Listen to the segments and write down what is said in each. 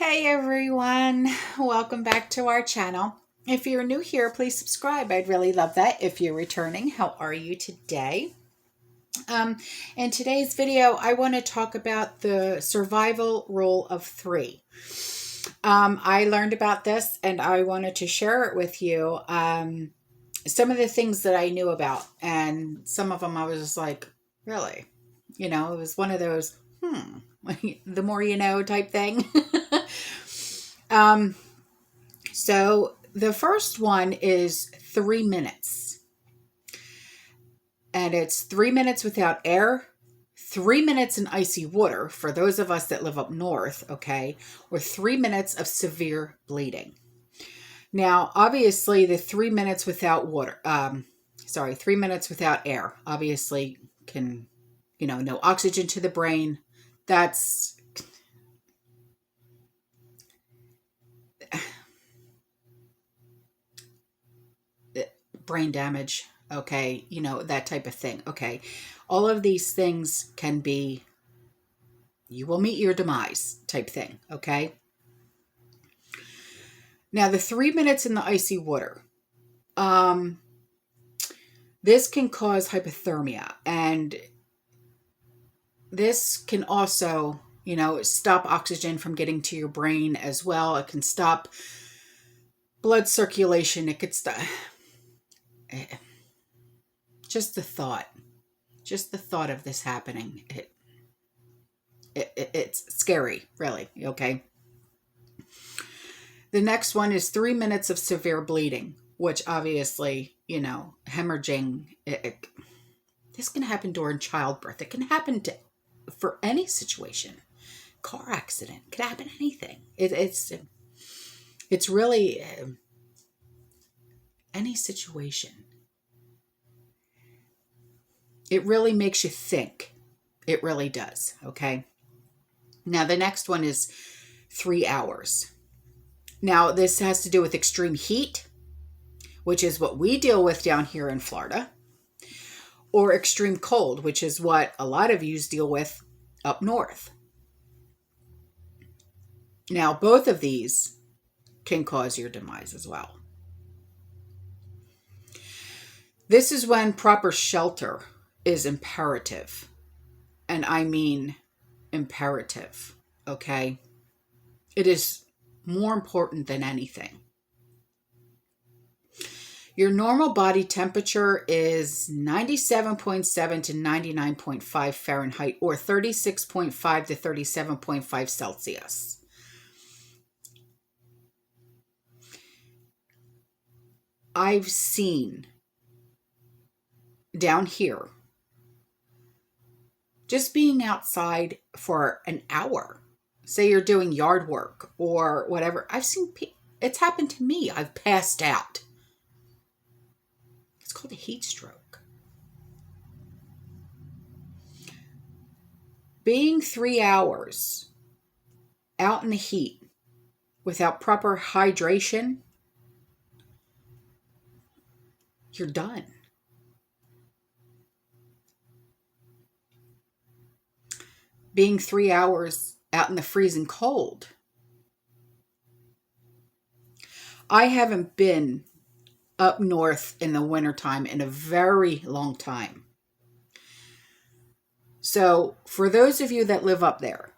Hey everyone, welcome back to our channel. If you're new here, please subscribe. I'd really love that. If you're returning, how are you today? In today's video, I want to talk about the survival rule of 3. I learned about this and I wanted to share it with you. Some of the things that I knew about, and some of them I was just like, really? You know, it was one of those, the more you know type thing. So the first one is 3 minutes. And it's 3 minutes without air, 3 minutes in icy water for those of us that live up north, okay, or 3 minutes of severe bleeding. Now, obviously, the 3 minutes without 3 minutes without air, obviously can, no oxygen to the brain. That's brain damage, okay, that type of thing, okay. All of these things can be, you will meet your demise type thing, okay. Now, the 3 minutes in the icy water, this can cause hypothermia, and this can also, stop oxygen from getting to your brain as well. It can stop blood circulation. It could stop. Just the thought of this happening, it's scary, really, okay? The next one is 3 minutes of severe bleeding, which obviously, hemorrhaging, this can happen during childbirth. It can happen for any situation. Car accident, could happen anything. It's really any situation. It really makes you think. It really does, okay? Now, the next one is 3 hours. Now, this has to do with extreme heat, which is what we deal with down here in Florida, or extreme cold, which is what a lot of you deal with up north. Now, both of these can cause your demise as well. This is when proper shelter is imperative. And I mean imperative, okay? It is more important than anything. Your normal body temperature is 97.7 to 99.5 Fahrenheit, or 36.5 to 37.5 Celsius. I've seen down here, just being outside for an hour, say you're doing yard work or whatever, I've seen it's happened to me. I've passed out. It's called a heat stroke. Being 3 hours out in the heat without proper hydration, you're done. Being 3 hours out in the freezing cold. I haven't been up north in the wintertime in a very long time. So for those of you that live up there,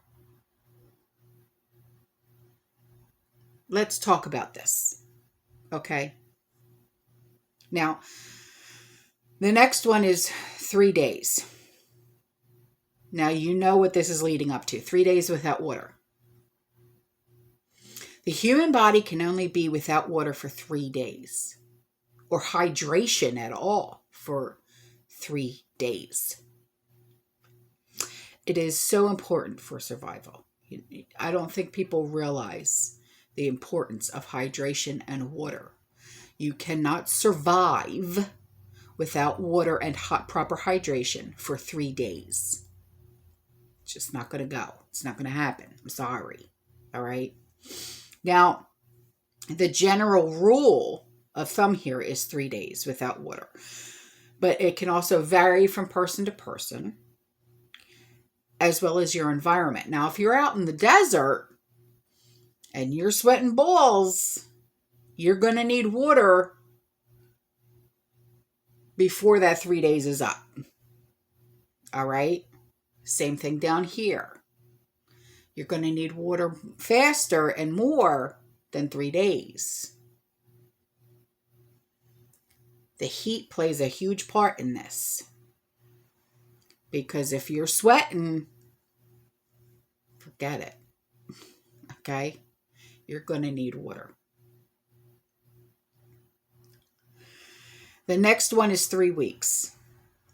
let's talk about this, okay? Now, the next one is 3 days. Now, you know what this is leading up to. 3 days without water. The human body can only be without water for 3 days, or hydration at all for 3 days. It is so important for survival. I don't think people realize the importance of hydration and water. You cannot survive without water and proper hydration for 3 days. It's just not going to go. It's not going to happen. I'm sorry. All right. Now, the general rule of thumb here is 3 days without water, but it can also vary from person to person, as well as your environment. Now, if you're out in the desert, and you're sweating balls, you're going to need water before that 3 days is up. All right? Same thing down here. You're going to need water faster and more than 3 days. The heat plays a huge part in this. Because if you're sweating, forget it. Okay? You're going to need water. The next one is 3 weeks.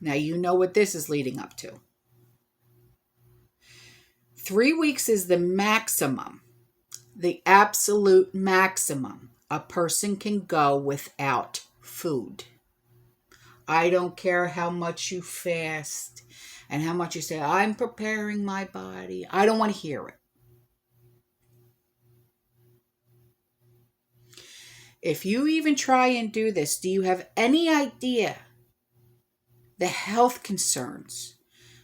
Now you know what this is leading up to. 3 weeks is the maximum, the absolute maximum a person can go without food. I don't care how much you fast and how much you say, I'm preparing my body. I don't want to hear it. If you even try and do this, do you have any idea the health concerns,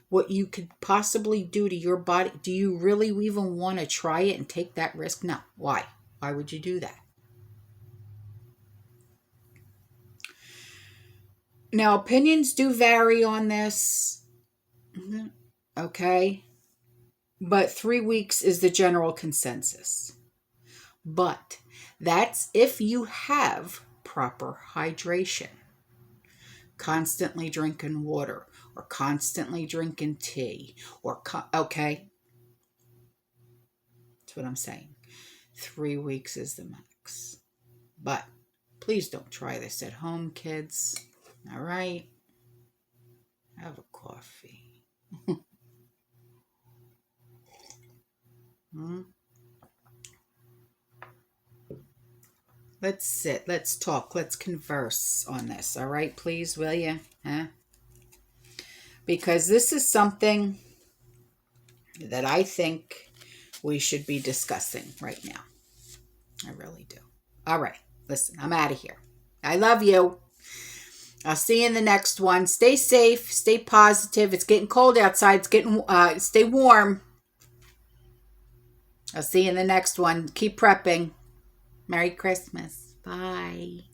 what you could possibly do to your body? Do you really even want to try it and take that risk? No. Why? Why would you do that? Now, opinions do vary on this. Okay. But 3 weeks is the general consensus. But that's if you have proper hydration. Constantly drinking water or constantly drinking tea or, okay. That's what I'm saying. 3 weeks is the max. But please don't try this at home, kids. All right? Have a coffee. Let's sit. Let's talk. Let's converse on this. All right, please, will you? Huh? Because this is something that I think we should be discussing right now. I really do. All right. Listen, I'm out of here. I love you. I'll see you in the next one. Stay safe. Stay positive. It's getting cold outside. It's getting stay warm. I'll see you in the next one. Keep prepping. Merry Christmas. Bye.